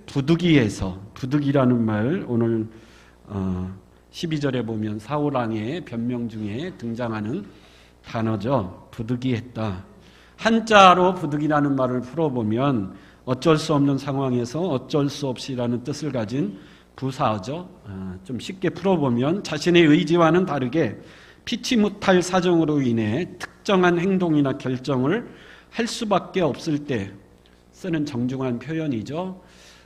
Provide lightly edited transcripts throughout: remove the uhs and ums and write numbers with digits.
부득이라는 말 오늘 12절에 보면 사울왕의 변명 중에 등장하는 단어죠. 부득이했다. 한자로 부득이라는 말을 풀어보면 어쩔 수 없는 상황에서 어쩔 수 없이라는 뜻을 가진 부사어죠. 좀 쉽게 풀어보면 자신의 의지와는 다르게 피치 못할 사정으로 인해 특정한 행동이나 결정을 할 수밖에 없을 때 쓰는 정중한 표현이죠.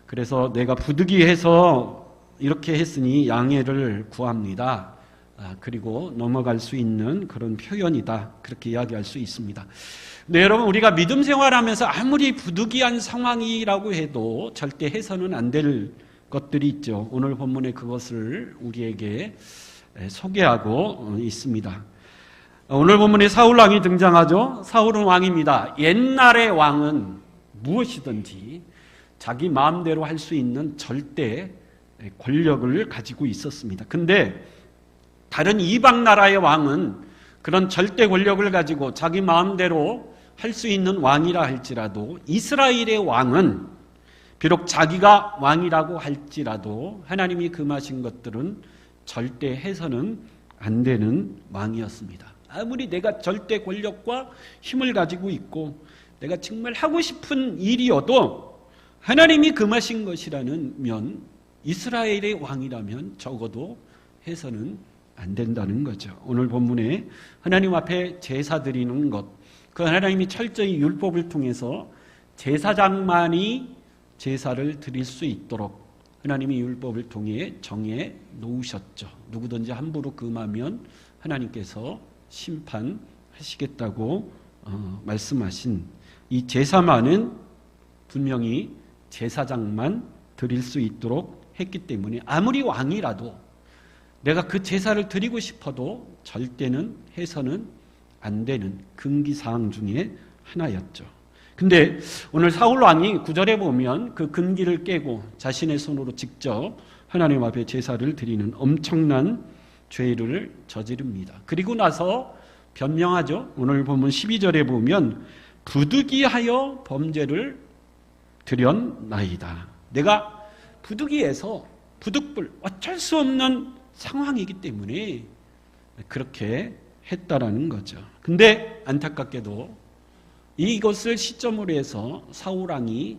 그래서 내가 부득이해서 이렇게 했으니 양해를 구합니다. 그리고 넘어갈 수 있는 그런 표현이다. 그렇게 이야기할 수 있습니다. 네, 여러분, 우리가 믿음 생활하면서 아무리 부득이한 상황이라고 해도 절대 해서는 안 될 것들이 있죠. 오늘 본문에 그것을 우리에게 소개하고 있습니다. 오늘 본문에 사울왕이 등장하죠. 사울은 왕입니다. 옛날의 왕은 무엇이든지 자기 마음대로 할 수 있는 절대 권력을 가지고 있었습니다. 근데 다른 이방 나라의 왕은 그런 절대 권력을 가지고 자기 마음대로 할 수 있는 왕이라 할지라도 이스라엘의 왕은 비록 자기가 왕이라고 할지라도 하나님이 금하신 것들은 절대 해서는 안 되는 왕이었습니다. 아무리 내가 절대 권력과 힘을 가지고 있고 내가 정말 하고 싶은 일이어도 하나님이 금하신 것이라면 이스라엘의 왕이라면 적어도 해서는 안 된다는 거죠. 오늘 본문에 하나님 앞에 제사 드리는 것, 그 하나님이 철저히 율법을 통해서 제사장만이 제사를 드릴 수 있도록 하나님이 율법을 통해 정해 놓으셨죠. 누구든지 함부로 금하면 하나님께서 심판하시겠다고 말씀하신 이 제사만은 분명히 제사장만 드릴 수 있도록 했기 때문에 아무리 왕이라도 내가 그 제사를 드리고 싶어도 절대는 해서는 안 되는 금기사항 중에 하나였죠. 근데 오늘 사울왕이 9절에 보면 그 금기를 깨고 자신의 손으로 직접 하나님 앞에 제사를 드리는 엄청난 죄를 저지릅니다. 그리고 나서 변명하죠. 오늘 보면 12절에 보면 부득이하여 범죄를 드렸나이다. 내가 부득이해서 부득불 어쩔 수 없는 상황이기 때문에 그렇게 했다라는 거죠. 근데 안타깝게도 이것을 시점으로 해서 사울왕이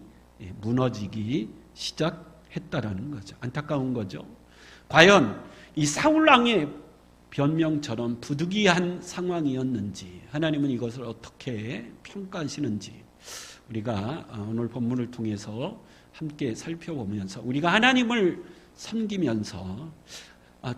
무너지기 시작했다라는 거죠. 안타까운 거죠. 과연 이 사울왕의 변명처럼 부득이한 상황이었는지 하나님은 이것을 어떻게 평가하시는지 우리가 오늘 본문을 통해서 함께 살펴보면서 우리가 하나님을 섬기면서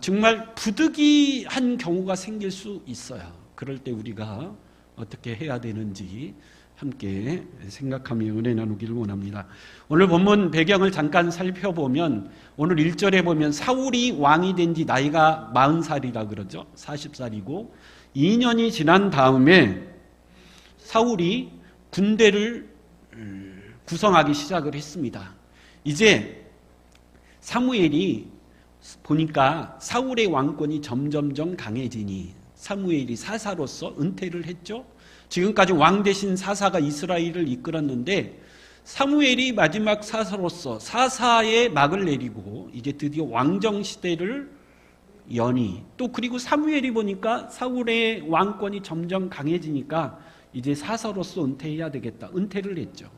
정말 부득이한 경우가 생길 수 있어요. 그럴 때 우리가 어떻게 해야 되는지 함께 생각하며 은혜 나누기를 원합니다. 오늘 본문 배경을 잠깐 살펴보면 오늘 1절에 보면 사울이 왕이 된 지 나이가 40살이라 그러죠. 40살이고 2년이 지난 다음에 사울이 군대를 구성하기 시작을 했습니다. 이제 사무엘이 보니까 사울의 왕권이 점점점 강해지니 사무엘이 사사로서 은퇴를 했죠. 지금까지 왕 대신 사사가 이스라엘을 이끌었는데 사무엘이 마지막 사사로서 사사의 막을 내리고 이제 드디어 왕정 시대를 여니 또 그리고 사무엘이 보니까 사울의 왕권이 점점 강해지니까 이제 사사로서 은퇴해야 되겠다. 은퇴를 했죠.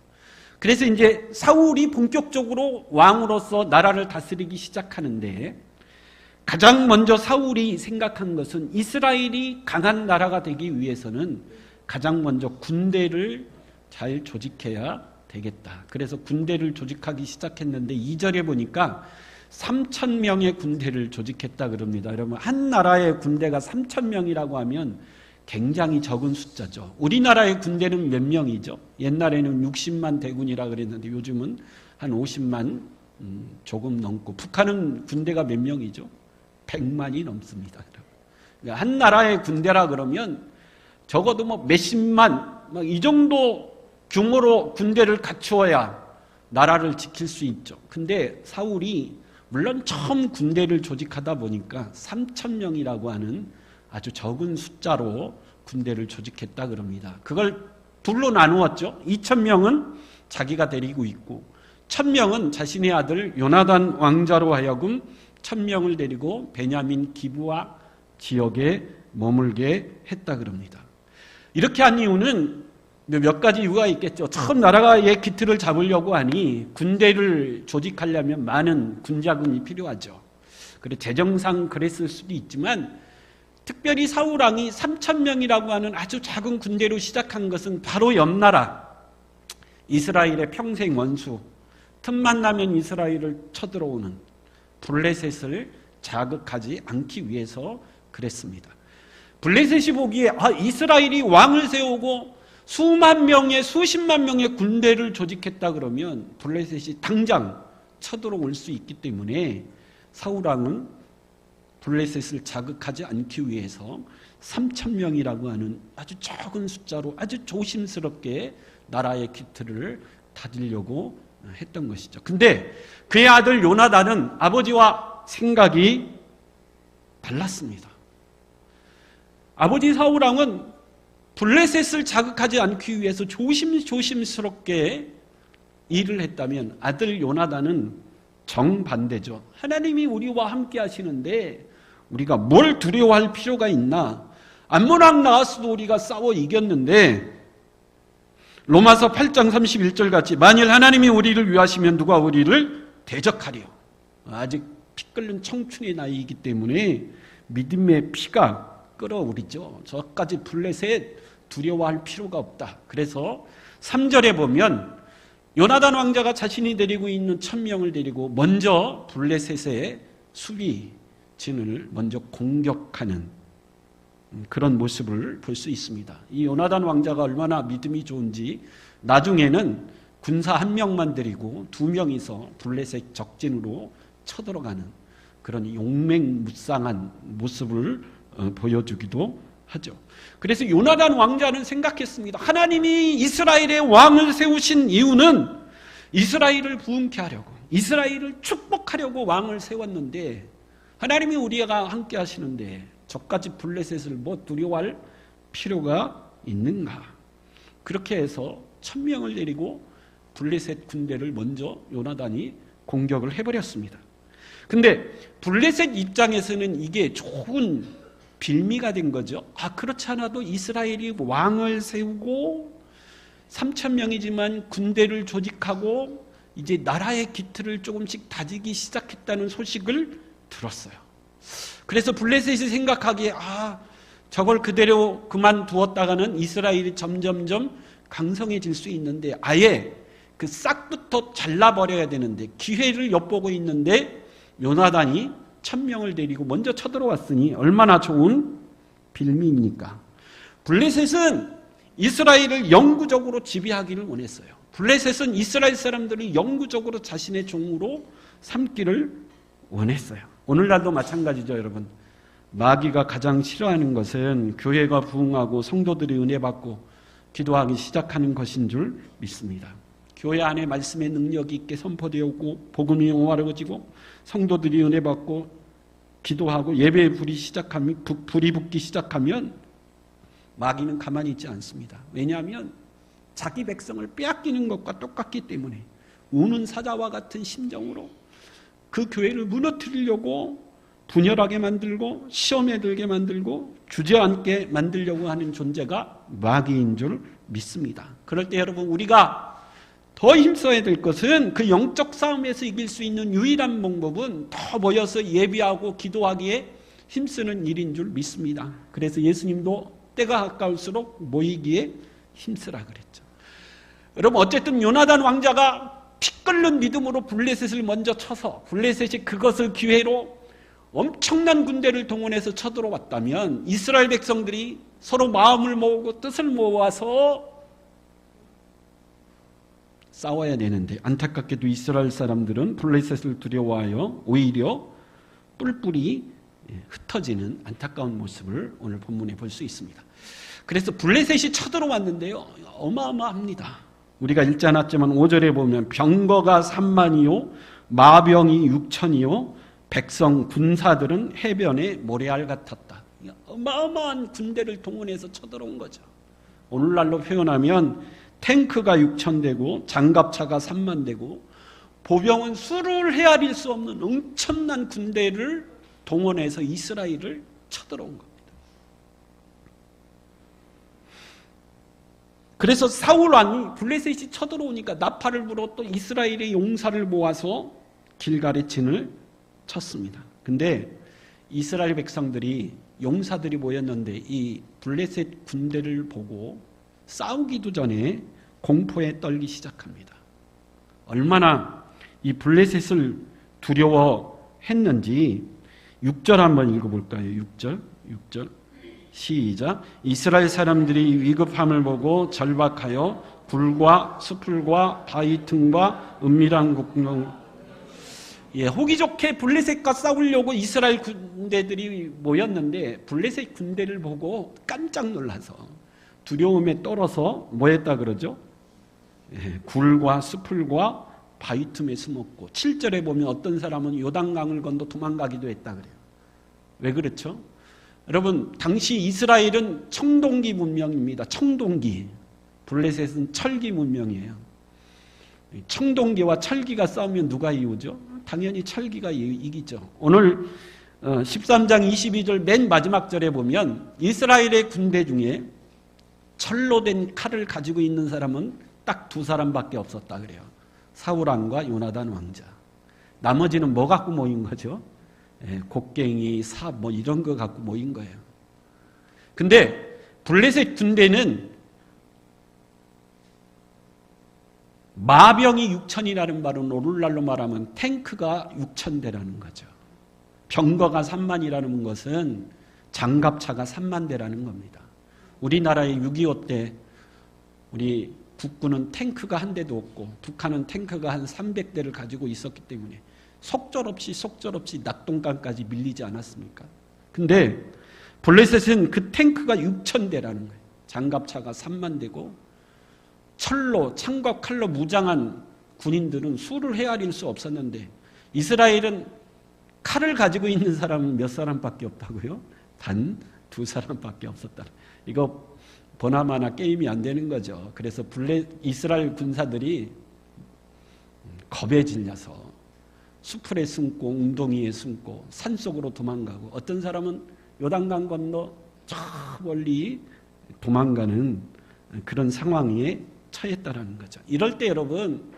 그래서 이제 사울이 본격적으로 왕으로서 나라를 다스리기 시작하는데 가장 먼저 사울이 생각한 것은 이스라엘이 강한 나라가 되기 위해서는 가장 먼저 군대를 잘 조직해야 되겠다. 그래서 군대를 조직하기 시작했는데 2절에 보니까 3,000명의 군대를 조직했다 그럽니다. 여러분, 한 나라의 군대가 3,000명이라고 하면 굉장히 적은 숫자죠. 우리나라의 군대는 몇 명이죠? 옛날에는 60만 대군이라 그랬는데 요즘은 한 50만 조금 넘고 북한은 군대가 몇 명이죠? 100만이 넘습니다. 그러니까 한 나라의 군대라 그러면 적어도 뭐 몇십만 이 정도 규모로 군대를 갖추어야 나라를 지킬 수 있죠. 근데 사울이 물론 처음 군대를 조직하다 보니까 3,000명이라고 하는 아주 적은 숫자로 군대를 조직했다 그럽니다. 그걸 둘로 나누었죠. 2,000명은 자기가 데리고 있고 천명은 자신의 아들 요나단 왕자로 하여금 천명을 데리고 베냐민 기브아 지역에 머물게 했다 그럽니다. 이렇게 한 이유는 몇 가지 이유가 있겠죠. 처음 나라의 기틀을 잡으려고 하니 군대를 조직하려면 많은 군자금이 필요하죠. 그래 재정상 그랬을 수도 있지만 특별히 사울왕이 3,000명이라고 하는 아주 작은 군대로 시작한 것은 바로 옆나라 이스라엘의 평생 원수, 틈만 나면 이스라엘을 쳐들어오는 블레셋을 자극하지 않기 위해서 그랬습니다. 블레셋이 보기에 이스라엘이 왕을 세우고 수만 명의 수십만 명의 군대를 조직했다 그러면 블레셋이 당장 쳐들어올 수 있기 때문에 사울왕은 블레셋을 자극하지 않기 위해서 3,000명이라고 하는 아주 적은 숫자로 아주 조심스럽게 나라의 기틀을 다지려고 했던 것이죠. 근데 그의 아들 요나단은 아버지와 생각이 달랐습니다. 아버지 사울왕은 블레셋을 자극하지 않기 위해서 조심스럽게 일을 했다면 아들 요나단은 정반대죠. 하나님이 우리와 함께 하시는데 우리가 뭘 두려워할 필요가 있나? 암몬왕 나왔어도 우리가 싸워 이겼는데 로마서 8장 31절 같이 만일 하나님이 우리를 위하시면 누가 우리를 대적하리요. 아직 피 끓는 청춘의 나이이기 때문에 믿음의 피가 끓어오르죠. 저까지 블레셋 두려워할 필요가 없다. 그래서 3절에 보면 요나단 왕자가 자신이 데리고 있는 1,000명을 데리고 먼저 블레셋의 수비진을 먼저 공격하는 그런 모습을 볼 수 있습니다. 이 요나단 왕자가 얼마나 믿음이 좋은지 나중에는 군사 1명만 데리고 2명이서 블레셋 적진으로 쳐들어가는 그런 용맹무쌍한 모습을 보여주기도 하죠. 그래서 요나단 왕자는 생각했습니다. 하나님이 이스라엘의 왕을 세우신 이유는 이스라엘을 부흥케 하려고, 이스라엘을 축복하려고 왕을 세웠는데 하나님이 우리가 함께 하시는데 저까지 블레셋을 뭐 두려워할 필요가 있는가? 그렇게 해서 1,000명을 데리고 블레셋 군대를 먼저 요나단이 공격을 해버렸습니다. 근데 블레셋 입장에서는 이게 좋은 빌미가 된 거죠. 그렇지 않아도 이스라엘이 왕을 세우고 3,000명이지만 군대를 조직하고 이제 나라의 기틀을 조금씩 다지기 시작했다는 소식을 들었어요. 그래서 블레셋이 생각하기에 저걸 그대로 그만두었다가는 이스라엘이 점점점 강성해질 수 있는데 아예 그 싹부터 잘라버려야 되는데 기회를 엿보고 있는데 요나단이 1,000명을 데리고 먼저 쳐들어왔으니 얼마나 좋은 빌미입니까? 블레셋은 이스라엘을 영구적으로 지배하기를 원했어요. 블레셋은 이스라엘 사람들이 영구적으로 자신의 종으로 삼기를 원했어요. 오늘날도 마찬가지죠, 여러분. 마귀가 가장 싫어하는 것은 교회가 부흥하고 성도들이 은혜 받고 기도하기 시작하는 것인 줄 믿습니다. 교회 안에 말씀의 능력이 있게 선포되었고 복음이 오화로워지고 성도들이 은혜 받고 기도하고 예배의 불이 붙기 시작하면 마귀는 가만히 있지 않습니다. 왜냐하면 자기 백성을 빼앗기는 것과 똑같기 때문에 우는 사자와 같은 심정으로 그 교회를 무너뜨리려고 분열하게 만들고 시험에 들게 만들고 주저앉게 만들려고 하는 존재가 마귀인 줄 믿습니다. 그럴 때 여러분 우리가 더 힘써야 될 것은 그 영적 싸움에서 이길 수 있는 유일한 방법은 더 모여서 예배하고 기도하기에 힘쓰는 일인 줄 믿습니다. 그래서 예수님도 때가 가까울수록 모이기에 힘쓰라 그랬죠. 여러분 어쨌든 요나단 왕자가 피 끓는 믿음으로 블레셋을 먼저 쳐서 블레셋이 그것을 기회로 엄청난 군대를 동원해서 쳐들어왔다면 이스라엘 백성들이 서로 마음을 모으고 뜻을 모아서 싸워야 되는데 안타깝게도 이스라엘 사람들은 블레셋을 두려워하여 오히려 뿔뿔이 흩어지는 안타까운 모습을 오늘 본문에 볼 수 있습니다. 그래서 블레셋이 쳐들어왔는데요. 어마어마합니다. 우리가 읽지 않았지만 5절에 보면 병거가 3만이요 마병이 6천이요 백성 군사들은 해변의 모래알 같았다. 어마어마한 군대를 동원해서 쳐들어온 거죠. 오늘날로 표현하면 탱크가 6천 대고 장갑차가 3만 대고 보병은 수를 헤아릴 수 없는 엄청난 군대를 동원해서 이스라엘을 쳐들어온 겁니다. 그래서 사울 왕이 블레셋이 쳐들어오니까 나팔을 불어 또 이스라엘의 용사를 모아서 길갈에 진을 쳤습니다. 근데 이스라엘 백성들이 용사들이 모였는데 이 블레셋 군대를 보고 싸우기도 전에 공포에 떨기 시작합니다. 얼마나 이 블레셋을 두려워했는지 6절 한번 읽어볼까요? 6절 시작. 이스라엘 사람들이 위급함을 보고 절박하여 굴과 수풀과 바위 틈과 은밀한 국경, 호기 좋게 블레셋과 싸우려고 이스라엘 군대들이 모였는데 블레셋 군대를 보고 깜짝 놀라서 두려움에 떨어서 뭐 했다 그러죠? 굴과 수풀과 바위 틈에 숨었고 7절에 보면 어떤 사람은 요단강을 건너 도망가기도 했다 그래요. 왜 그렇죠? 여러분, 당시 이스라엘은 청동기 문명입니다. 청동기. 블레셋은 철기 문명이에요. 청동기와 철기가 싸우면 누가 이기죠? 당연히 철기가 이기죠. 오늘 13장 22절 맨 마지막 절에 보면 이스라엘의 군대 중에 철로 된 칼을 가지고 있는 사람은 딱 두 사람밖에 없었다 그래요. 사울 왕과 요나단 왕자. 나머지는 뭐 갖고 모인 거죠? 곡괭이, 삽 뭐 이런 거 갖고 모인 거예요. 근데 블레셋 군대는 마병이 6천이라는 말은 오늘날로 말하면 탱크가 6,000대라는 거죠. 병거가 3만이라는 것은 장갑차가 3만 대라는 겁니다. 우리나라의 6.25 때 우리 국군은 탱크가 한 대도 없고 북한은 탱크가 한 300대를 가지고 있었기 때문에 속절없이 낙동강까지 밀리지 않았습니까? 근데 블레셋은 그 탱크가 6,000대라는 거예요. 장갑차가 3만 대고 철로, 창과 칼로 무장한 군인들은 수를 헤아릴 수 없었는데 이스라엘은 칼을 가지고 있는 사람은 몇 사람밖에 없다고요? 단 두 사람밖에 없었다. 이거 보나마나 게임이 안 되는 거죠. 그래서 이스라엘 군사들이 겁에 질려서 수풀에 숨고 웅덩이에 숨고 산속으로 도망가고 어떤 사람은 요단강 건너 저 멀리 도망가는 그런 상황에 처했다라는 거죠. 이럴 때 여러분,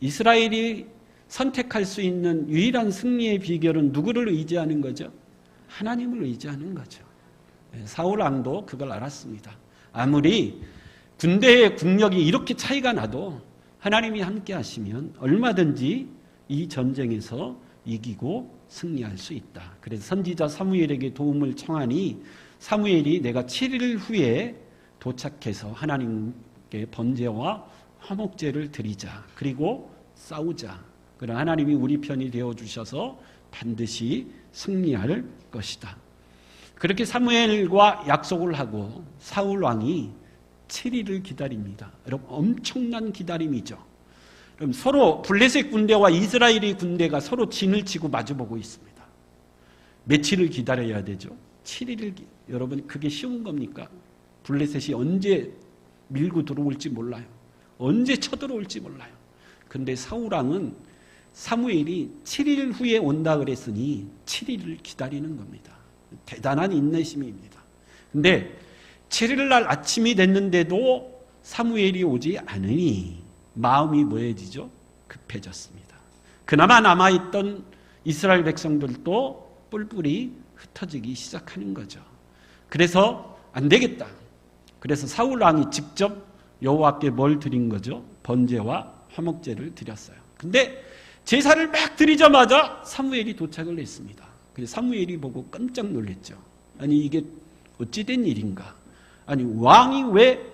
이스라엘이 선택할 수 있는 유일한 승리의 비결은 누구를 의지하는 거죠? 하나님을 의지하는 거죠. 사울 왕도 그걸 알았습니다. 아무리 군대의 국력이 이렇게 차이가 나도 하나님이 함께 하시면 얼마든지 이 전쟁에서 이기고 승리할 수 있다. 그래서 선지자 사무엘에게 도움을 청하니 사무엘이 내가 7일 후에 도착해서 하나님께 번제와 화목제를 드리자. 그리고 싸우자. 그러나 하나님이 우리 편이 되어주셔서 반드시 승리할 것이다. 그렇게 사무엘과 약속을 하고 사울 왕이 7일을 기다립니다. 여러분, 엄청난 기다림이죠. 그럼 서로 블레셋 군대와 이스라엘의 군대가 서로 진을 치고 마주보고 있습니다. 며칠을 기다려야 되죠? 7일을. 여러분, 그게 쉬운 겁니까? 블레셋이 언제 밀고 들어올지 몰라요. 언제 쳐들어올지 몰라요. 근데 사울 왕은 사무엘이 7일 후에 온다 그랬으니 7일을 기다리는 겁니다. 대단한 인내심입니다. 근데 7일 날 아침이 됐는데도 사무엘이 오지 않으니 마음이 뭐해지죠? 급해졌습니다. 그나마 남아있던 이스라엘 백성들도 뿔뿔이 흩어지기 시작하는 거죠. 그래서 안 되겠다. 그래서 사울 왕이 직접 여호와께 뭘 드린 거죠? 번제와 화목제를 드렸어요. 근데 제사를 막 드리자마자 사무엘이 도착을 했습니다. 그래서 사무엘이 보고 깜짝 놀랐죠. 아니, 이게 어찌된 일인가? 아니, 왕이 왜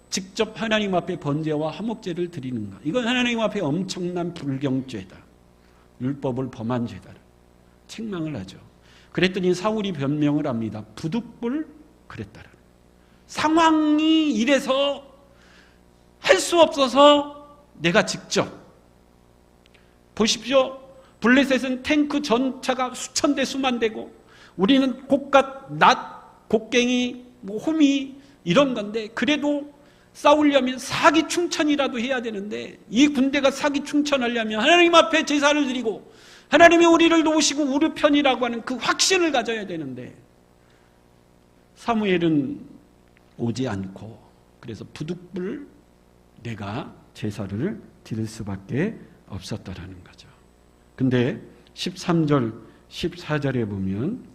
직접 하나님 앞에 번제와 화목제를 드리는가? 이건 하나님 앞에 엄청난 불경죄다. 율법을 범한 죄다. 책망을 하죠. 그랬더니 사울이 변명을 합니다. 부득불 그랬다라. 상황이 이래서 할 수 없어서 내가 직접. 보십시오. 블레셋은 탱크 전차가 수천 대 수만 대고 우리는 곡갓, 낫, 곡괭이, 호미 이런 건데 그래도 싸우려면 사기충천이라도 해야 되는데 이 군대가 사기충천하려면 하나님 앞에 제사를 드리고 하나님이 우리를 도우시고 우리 편이라고 하는 그 확신을 가져야 되는데 사무엘은 오지 않고 그래서 부득불 내가 제사를 드릴 수밖에 없었다라는 거죠. 근데 13절 14절에 보면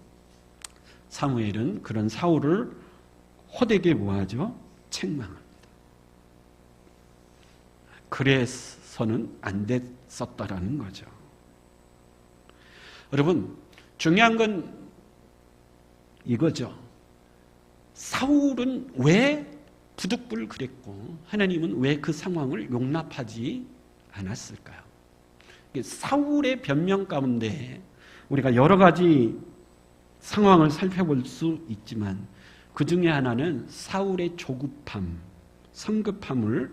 사무엘은 그런 사울을 호되게 뭐하죠? 책망합니다. 그래서는 안 됐었다라는 거죠. 여러분, 중요한 건 이거죠. 사울은 왜 부득불 그랬고 하나님은 왜 그 상황을 용납하지 않았을까요? 사울의 변명 가운데 우리가 여러 가지 상황을 살펴볼 수 있지만 그 중에 하나는 사울의 조급함, 성급함을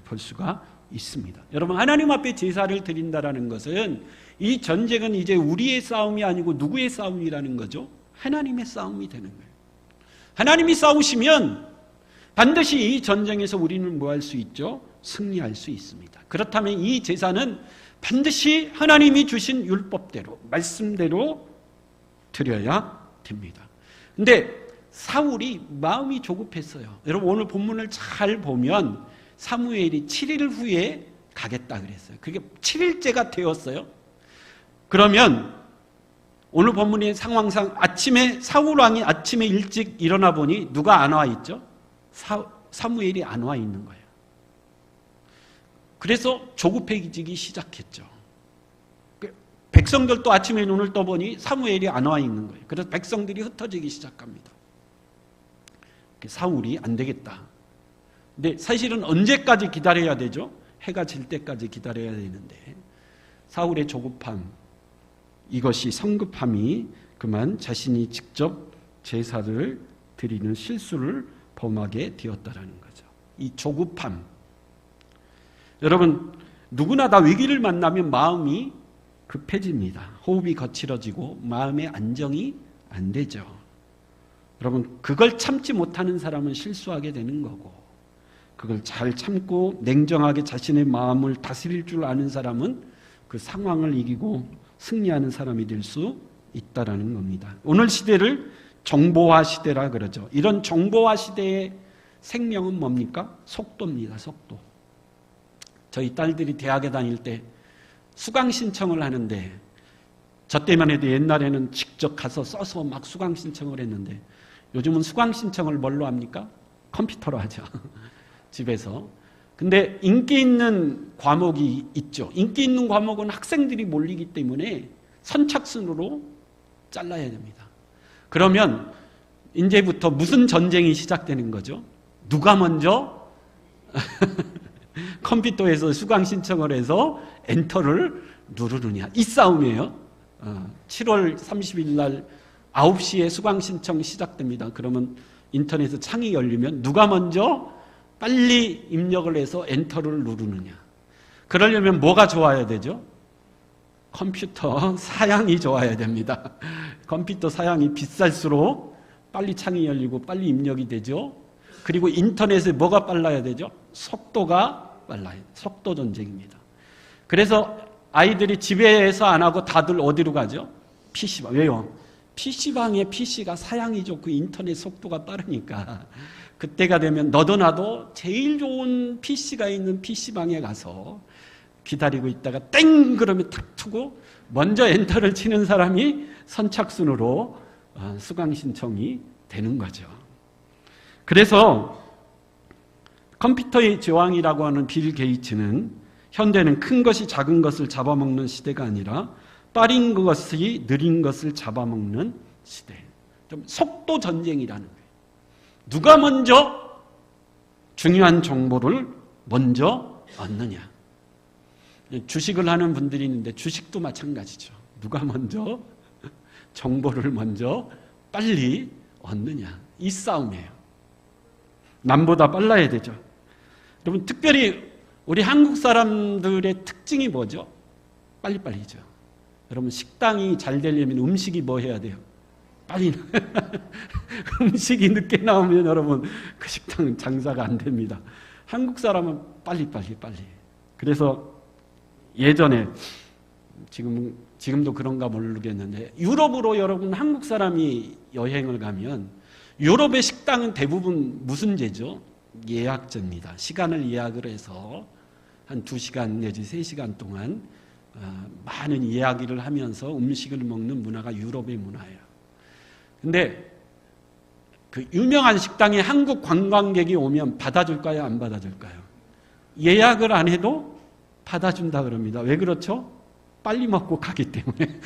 볼 수가 있습니다. 여러분, 하나님 앞에 제사를 드린다라는 것은 이 전쟁은 이제 우리의 싸움이 아니고 누구의 싸움이라는 거죠? 하나님의 싸움이 되는 거예요. 하나님이 싸우시면 반드시 이 전쟁에서 우리는 뭐 할 수 있죠? 승리할 수 있습니다. 그렇다면 이 제사는 반드시 하나님이 주신 율법대로, 말씀대로 드려야 됩니다. 근데 사울이 마음이 조급했어요. 여러분, 오늘 본문을 잘 보면 사무엘이 7일 후에 가겠다 그랬어요. 그게 7일째가 되었어요. 그러면 오늘 본문의 상황상 아침에 사울 왕이 아침에 일찍 일어나 보니 누가 안 와 있죠? 사무엘이 안 와 있는 거예요. 그래서 조급해지기 시작했죠. 백성들도 아침에 눈을 떠보니 사무엘이 안 와 있는 거예요. 그래서 백성들이 흩어지기 시작합니다. 사울이 안 되겠다. 근데 사실은 언제까지 기다려야 되죠? 해가 질 때까지 기다려야 되는데 사울의 조급함, 이것이 성급함이 그만 자신이 직접 제사를 드리는 실수를 범하게 되었다라는 거죠. 이 조급함. 여러분, 누구나 다 위기를 만나면 마음이 급해집니다. 호흡이 거칠어지고 마음의 안정이 안 되죠. 여러분, 그걸 참지 못하는 사람은 실수하게 되는 거고 그걸 잘 참고 냉정하게 자신의 마음을 다스릴 줄 아는 사람은 그 상황을 이기고 승리하는 사람이 될 수 있다라는 겁니다. 오늘 시대를 정보화 시대라 그러죠. 이런 정보화 시대의 생명은 뭡니까? 속도입니다. 속도. 저희 딸들이 대학에 다닐 때 수강 신청을 하는데 저 때만 해도 옛날에는 직접 가서 써서 막 수강 신청을 했는데 요즘은 수강 신청을 뭘로 합니까? 컴퓨터로 하죠. 집에서. 근데 인기 있는 과목이 있죠. 인기 있는 과목은 학생들이 몰리기 때문에 선착순으로 잘라야 됩니다. 그러면 이제부터 무슨 전쟁이 시작되는 거죠? 누가 먼저 컴퓨터에서 수강 신청을 해서 엔터를 누르느냐. 이 싸움이에요. 7월 30일 날 9시에 수강 신청 시작됩니다. 그러면 인터넷에 창이 열리면 누가 먼저 빨리 입력을 해서 엔터를 누르느냐. 그러려면 뭐가 좋아야 되죠? 컴퓨터 사양이 좋아야 됩니다. 컴퓨터 사양이 비쌀수록 빨리 창이 열리고 빨리 입력이 되죠. 그리고 인터넷에 뭐가 빨라야 되죠? 속도가 빨라요. 속도 전쟁입니다. 그래서 아이들이 집에서 안 하고 다들 어디로 가죠? PC방. 왜요? PC방에 PC가 사양이 좋고 인터넷 속도가 빠르니까 그때가 되면 너도 나도 제일 좋은 PC가 있는 PC방에 가서 기다리고 있다가 땡 그러면 탁 투고 먼저 엔터를 치는 사람이 선착순으로 수강 신청이 되는 거죠. 그래서 컴퓨터의 제왕이라고 하는 빌 게이츠는 현대는 큰 것이 작은 것을 잡아먹는 시대가 아니라 빠른 것이 느린 것을 잡아먹는 시대. 좀 속도 전쟁이라는 거예요. 누가 먼저 중요한 정보를 먼저 얻느냐. 주식을 하는 분들이 있는데 주식도 마찬가지죠. 누가 먼저 정보를 먼저 빨리 얻느냐. 이 싸움이에요. 남보다 빨라야 되죠. 여러분, 특별히 우리 한국 사람들의 특징이 뭐죠? 빨리빨리죠. 여러분, 식당이 잘 되려면 음식이 뭐 해야 돼요? 빨리. 음식이 늦게 나오면 여러분, 그 식당은 장사가 안 됩니다. 한국 사람은 빨리. 그래서 예전에 지금도 그런가 모르겠는데 유럽으로 여러분 한국 사람이 여행을 가면 유럽의 식당은 대부분 무슨 제죠? 예약제입니다. 시간을 예약을 해서 한 2시간 내지 3시간 동안 많은 이야기를 하면서 음식을 먹는 문화가 유럽의 문화예요. 근데 그 유명한 식당에 한국 관광객이 오면 받아줄까요? 안 받아줄까요? 예약을 안 해도 받아준다 그럽니다. 왜 그렇죠? 빨리 먹고 가기 때문에.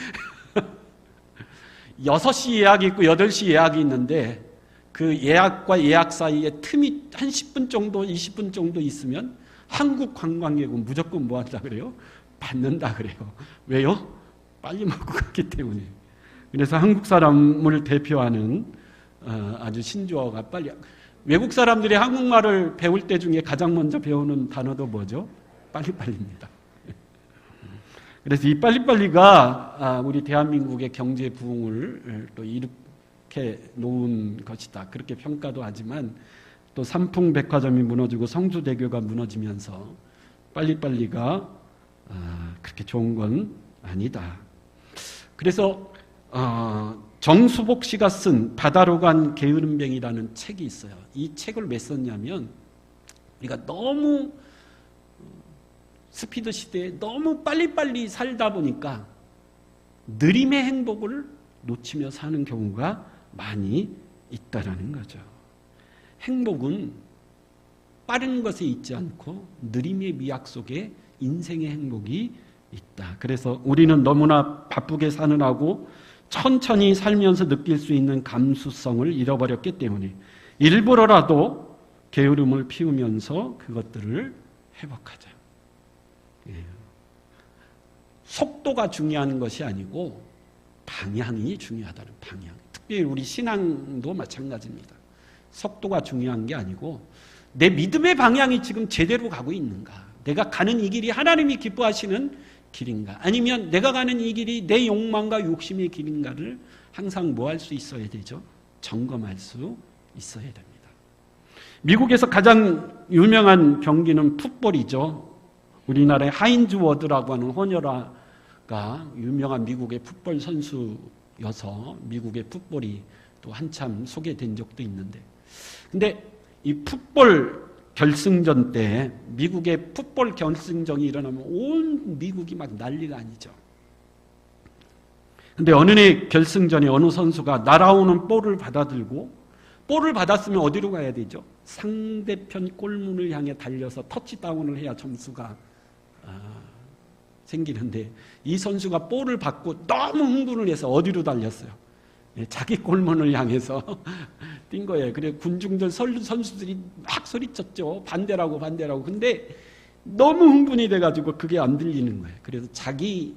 6시 예약이 있고 8시 예약이 있는데 그 예약과 예약 사이에 틈이 한 10분 정도, 20분 정도 있으면 한국 관광객은 무조건 뭐 한다 그래요? 받는다 그래요. 왜요? 빨리 먹고 갔기 때문에. 그래서 한국 사람을 대표하는 아주 신조어가 빨리. 외국 사람들이 한국말을 배울 때 중에 가장 먼저 배우는 단어도 뭐죠? 빨리빨리입니다. 그래서 이 빨리빨리가 우리 대한민국의 경제 부흥을 또 이렇게 놓은 것이다. 그렇게 평가도 하지만 또 삼풍백화점이 무너지고 성수대교가 무너지면서 빨리빨리가 그렇게 좋은 건 아니다. 그래서 정수복 씨가 쓴 바다로 간 게으름뱅이라는 책이 있어요. 이 책을 왜 썼냐면 우리가 너무 스피드 시대에 너무 빨리빨리 살다 보니까 느림의 행복을 놓치며 사는 경우가 많이 있다라는 거죠. 행복은 빠른 것에 있지 않고 느림의 미학 속에 인생의 행복이 있다. 그래서 우리는 너무나 바쁘게 사느라고 천천히 살면서 느낄 수 있는 감수성을 잃어버렸기 때문에 일부러라도 게으름을 피우면서 그것들을 회복하자. 속도가 중요한 것이 아니고 방향이 중요하다는 방향. 특별히 우리 신앙도 마찬가지입니다. 속도가 중요한 게 아니고 내 믿음의 방향이 지금 제대로 가고 있는가? 내가 가는 이 길이 하나님이 기뻐하시는 길인가? 아니면 내가 가는 이 길이 내 욕망과 욕심의 길인가를 항상 뭐 할 수 있어야 되죠? 점검할 수 있어야 됩니다. 미국에서 가장 유명한 경기는 풋볼이죠. 우리나라의 하인즈 워드라고 하는 헌혈아가 유명한 미국의 풋볼 선수여서 미국의 풋볼이 또 한참 소개된 적도 있는데, 근데 이 풋볼 결승전 때 미국의 풋볼 결승전이 일어나면 온 미국이 막 난리가 아니죠. 근데 어느 날 결승전에 어느 선수가 날아오는 볼을 받아들고 볼을 받았으면 어디로 가야 되죠? 상대편 골문을 향해 달려서 터치다운을 해야 점수가 생기는데 이 선수가 볼을 받고 너무 흥분을 해서 어디로 달렸어요? 자기 골문을 향해서 뛴 거예요. 그래 군중들 선수들이 막 소리쳤죠. 반대라고. 근데 너무 흥분이 돼가지고 그게 안 들리는 거예요. 그래서 자기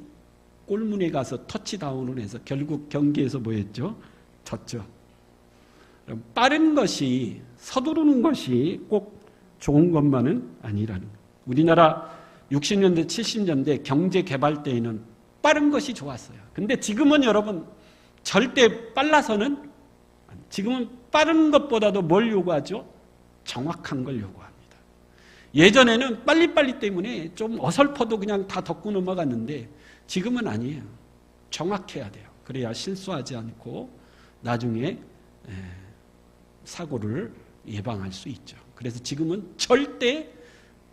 골문에 가서 터치다운을 해서 결국 경기에서 뭐 했죠? 졌죠. 빠른 것이, 서두르는 것이 꼭 좋은 것만은 아니라는 거예요. 우리나라 60년대, 70년대 경제 개발 때에는 빠른 것이 좋았어요. 근데 지금은 여러분 절대 빨라서는, 지금은 빠른 것보다도 뭘 요구하죠? 정확한 걸 요구합니다. 예전에는 빨리빨리 때문에 좀 어설퍼도 그냥 다 덮고 넘어갔는데 지금은 아니에요. 정확해야 돼요. 그래야 실수하지 않고 나중에 사고를 예방할 수 있죠. 그래서 지금은 절대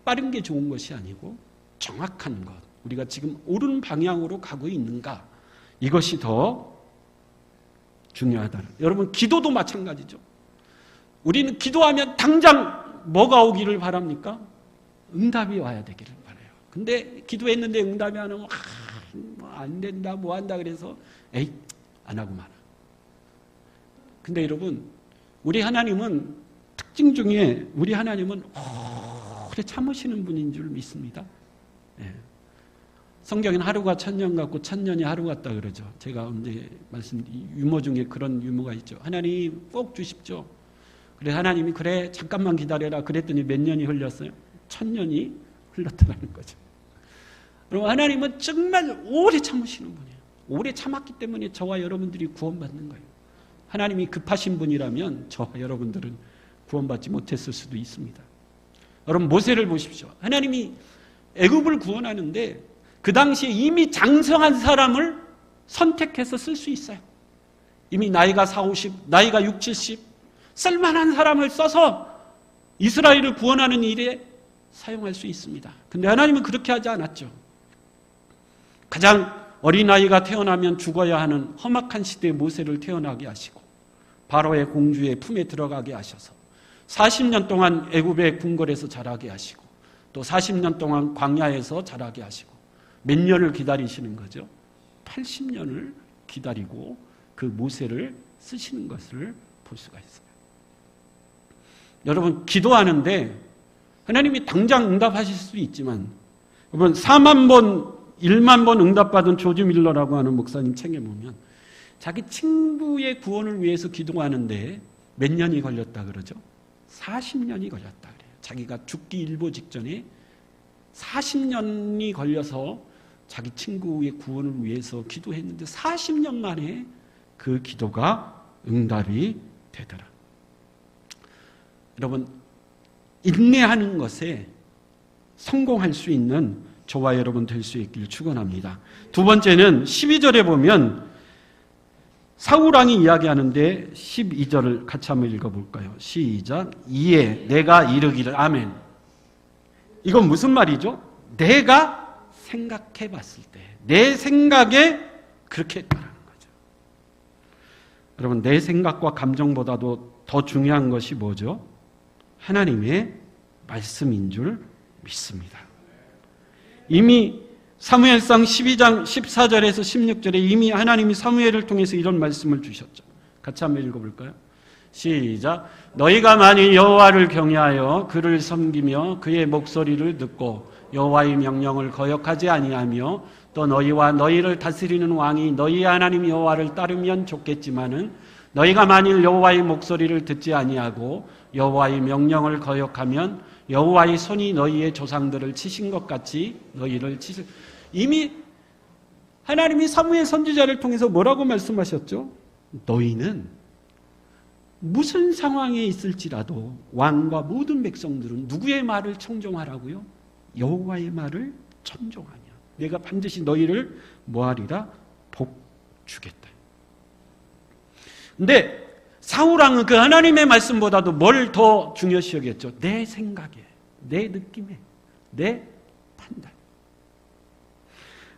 빠른 게 좋은 것이 아니고 정확한 것, 우리가 지금 옳은 방향으로 가고 있는가, 이것이 더 중요하다. 여러분 기도도 마찬가지죠. 우리는 기도하면 당장 뭐가 오기를 바랍니까? 응답이 와야 되기를 바라요. 근데 기도했는데 응답이 안 오면 뭐 안 된다, 뭐 한다 그래서 에이 안 하고 말아. 근데 여러분 우리 하나님은 특징 중에 우리 하나님은 오래 참으시는 분인 줄 믿습니다. 예. 성경에는 하루가 천년 같고 천년이 하루 같다 그러죠. 제가 언제 유머 중에 그런 유머가 있죠. 하나님 꼭 주십시오. 그래 하나님이 그래 잠깐만 기다려라 그랬더니 몇 년이 흘렸어요? 1000년이 흘렀다는 거죠. 그럼 하나님은 정말 오래 참으시는 분이에요. 오래 참았기 때문에 저와 여러분들이 구원받는 거예요. 하나님이 급하신 분이라면 저와 여러분들은 구원받지 못했을 수도 있습니다. 여러분 모세를 보십시오. 하나님이 애굽을 구원하는데 그 당시에 이미 장성한 사람을 선택해서 쓸 수 있어요. 이미 나이가 40, 50, 나이가 60, 70 쓸만한 사람을 써서 이스라엘을 구원하는 일에 사용할 수 있습니다. 근데 하나님은 그렇게 하지 않았죠. 가장 어린아이가 태어나면 죽어야 하는 험악한 시대에 모세를 태어나게 하시고 바로의 공주의 품에 들어가게 하셔서 40년 동안 애굽의 궁궐에서 자라게 하시고 또 40년 동안 광야에서 자라게 하시고 몇 년을 기다리시는 거죠? 80년을 기다리고 그 모세를 쓰시는 것을 볼 수가 있어요. 여러분 기도하는데 하나님이 당장 응답하실 수도 있지만 여러분 4만 번 1만 번 응답받은 조지 밀러라고 하는 목사님 책에 보면 자기 친구의 구원을 위해서 기도하는데 몇 년이 걸렸다 그러죠? 40년이 걸렸다 그래요. 자기가 죽기 일보 직전에 40년이 걸려서 자기 친구의 구원을 위해서 기도했는데 40년 만에 그 기도가 응답이 되더라. 여러분 인내하는 것에 성공할 수 있는 저와 여러분 될 수 있기를 축원합니다. 두 번째는 12절에 보면 사울왕이 이야기하는데 12절을 같이 한번 읽어볼까요? 시작. 이에 내가 이르기를 아멘. 이건 무슨 말이죠? 내가 생각해 봤을 때 내 생각에 그렇게 했다는 거죠. 여러분 내 생각과 감정보다도 더 중요한 것이 뭐죠? 하나님의 말씀인 줄 믿습니다. 이미 사무엘상 12장 14절에서 16절에 이미 하나님이 사무엘을 통해서 이런 말씀을 주셨죠. 같이 한번 읽어볼까요? 시작. 너희가 만일 여호와를 경외하여 그를 섬기며 그의 목소리를 듣고 여호와의 명령을 거역하지 아니하며 또 너희와 너희를 다스리는 왕이 너희 하나님 여호와를 따르면 좋겠지만은 너희가 만일 여호와의 목소리를 듣지 아니하고 여호와의 명령을 거역하면 여호와의 손이 너희의 조상들을 치신 것 같이 너희를 치실. 이미 하나님이 사무엘 선지자를 통해서 뭐라고 말씀하셨죠? 너희는 무슨 상황에 있을지라도 왕과 모든 백성들은 누구의 말을 청종하라고요? 여호와의 말을 청종하냐. 내가 반드시 너희를 뭐하리라? 복 주겠다. 근데 사울왕은 그 하나님의 말씀보다도 뭘 더 중요시 여겼죠? 내 생각에, 내 느낌에, 내 판단.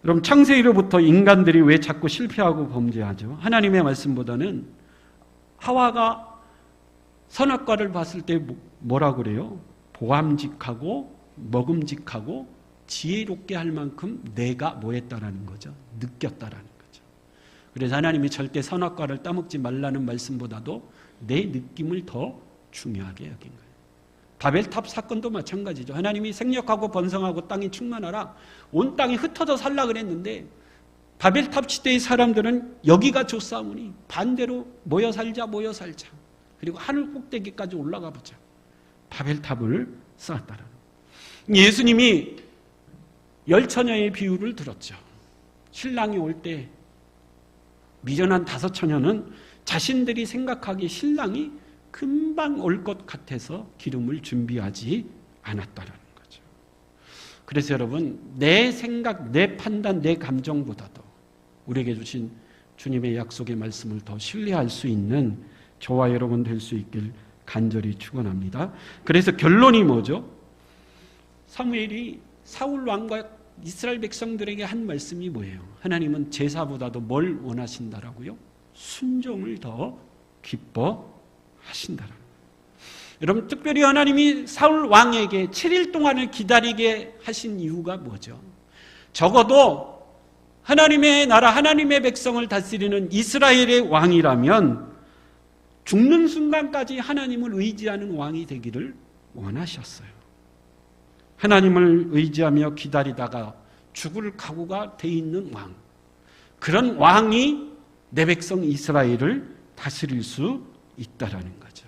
그럼 창세기로부터 인간들이 왜 자꾸 실패하고 범죄하죠? 하나님의 말씀보다는 하와가 선악과를 봤을 때 뭐라고 그래요? 보암직하고 먹음직하고 지혜롭게 할 만큼 내가 뭐 했다라는 거죠? 느꼈다라는 거죠. 그래서 하나님이 절대 선악과를 따먹지 말라는 말씀보다도 내 느낌을 더 중요하게 여긴 거예요. 바벨탑 사건도 마찬가지죠. 하나님이 생력하고 번성하고 땅이 충만하라. 온 땅이 흩어져 살라 그랬는데 바벨탑 시대의 사람들은 여기가 좋사오니 반대로 모여 살자. 그리고 하늘 꼭대기까지 올라가 보자. 바벨탑을 쌓았다라는. 예수님이 열처녀의 비유를 들었죠. 신랑이 올 때 미련한 5처녀는 자신들이 생각하기에 신랑이 금방 올 것 같아서 기름을 준비하지 않았다라는 거죠. 그래서 여러분 내 생각, 내 판단, 내 감정보다도 우리에게 주신 주님의 약속의 말씀을 더 신뢰할 수 있는 저와 여러분 될 수 있길 간절히 축원합니다. 그래서 결론이 뭐죠? 사무엘이 사울 왕과 이스라엘 백성들에게 한 말씀이 뭐예요? 하나님은 제사보다도 뭘 원하신다라고요? 순종을 더 기뻐하신다라는 거예요. 여러분 특별히 하나님이 사울 왕에게 7일 동안을 기다리게 하신 이유가 뭐죠? 적어도 하나님의 나라, 하나님의 백성을 다스리는 이스라엘의 왕이라면 죽는 순간까지 하나님을 의지하는 왕이 되기를 원하셨어요. 하나님을 의지하며 기다리다가 죽을 각오가 돼 있는 왕. 그런 왕이 내 백성 이스라엘을 다스릴 수 있다라는 거죠.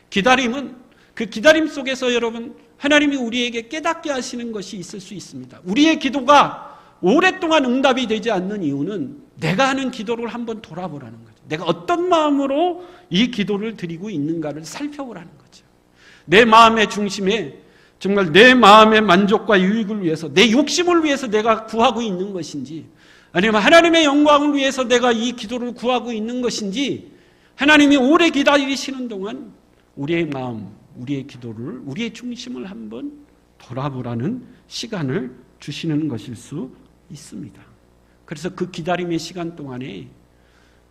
기다림은 그 기다림 속에서 여러분 하나님이 우리에게 깨닫게 하시는 것이 있을 수 있습니다. 우리의 기도가 오랫동안 응답이 되지 않는 이유는 내가 하는 기도를 한번 돌아보라는 거죠. 내가 어떤 마음으로 이 기도를 드리고 있는가를 살펴보라는 거죠. 내 마음의 중심에 정말 내 마음의 만족과 유익을 위해서, 내 욕심을 위해서 내가 구하고 있는 것인지, 아니면 하나님의 영광을 위해서 내가 이 기도를 구하고 있는 것인지, 하나님이 오래 기다리시는 동안 우리의 마음, 우리의 기도를, 우리의 중심을 한번 돌아보라는 시간을 주시는 것일 수 있습니다. 그래서 그 기다림의 시간 동안에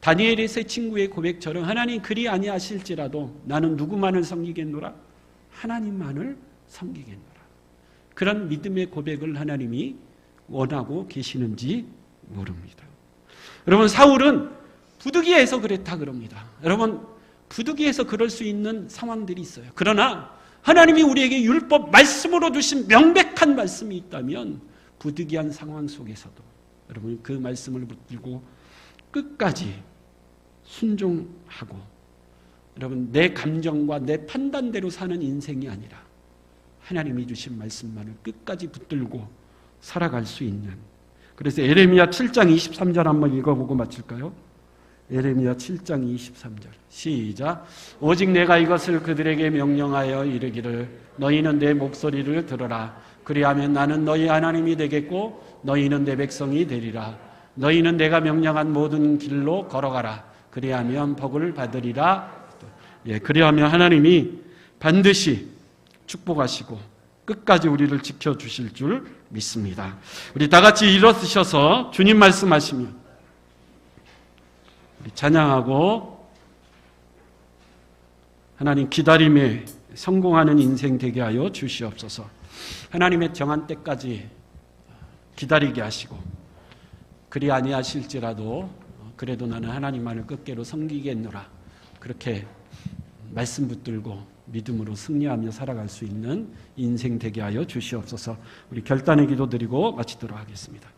다니엘의 세 친구의 고백처럼 하나님 그리 아니하실지라도 나는 누구만을 섬기겠노라? 하나님만을 섬기겠노라. 그런 믿음의 고백을 하나님이 원하고 계시는지 모릅니다. 여러분, 사울은 부득이해서 그랬다 그럽니다. 여러분, 부득이해서 그럴 수 있는 상황들이 있어요. 그러나 하나님이 우리에게 율법 말씀으로 주신 명백한 말씀이 있다면 부득이한 상황 속에서도 여러분 그 말씀을 붙들고 끝까지 순종하고, 여러분 내 감정과 내 판단대로 사는 인생이 아니라 하나님이 주신 말씀만을 끝까지 붙들고 살아갈 수 있는, 그래서 예레미야 7장 23절 한번 읽어보고 마칠까요? 예레미야 7장 23절 시작. 오직 내가 이것을 그들에게 명령하여 이르기를 너희는 내 목소리를 들어라. 그리하면 나는 너희 하나님이 되겠고 너희는 내 백성이 되리라. 너희는 내가 명령한 모든 길로 걸어가라. 그리하면 복을 받으리라. 그리하면 하나님이 반드시 축복하시고 끝까지 우리를 지켜주실 줄 믿습니다. 우리 다 같이 일어서셔서 주님 말씀하시면 우리 찬양하고 하나님 기다림에 성공하는 인생 되게 하여 주시옵소서. 하나님의 정한 때까지 기다리게 하시고 그리 아니하실지라도 그래도 나는 하나님만을 끝께로 섬기겠노라. 그렇게 말씀 붙들고 믿음으로 승리하며 살아갈 수 있는 인생 되게 하여 주시옵소서. 우리 결단의 기도 드리고 마치도록 하겠습니다.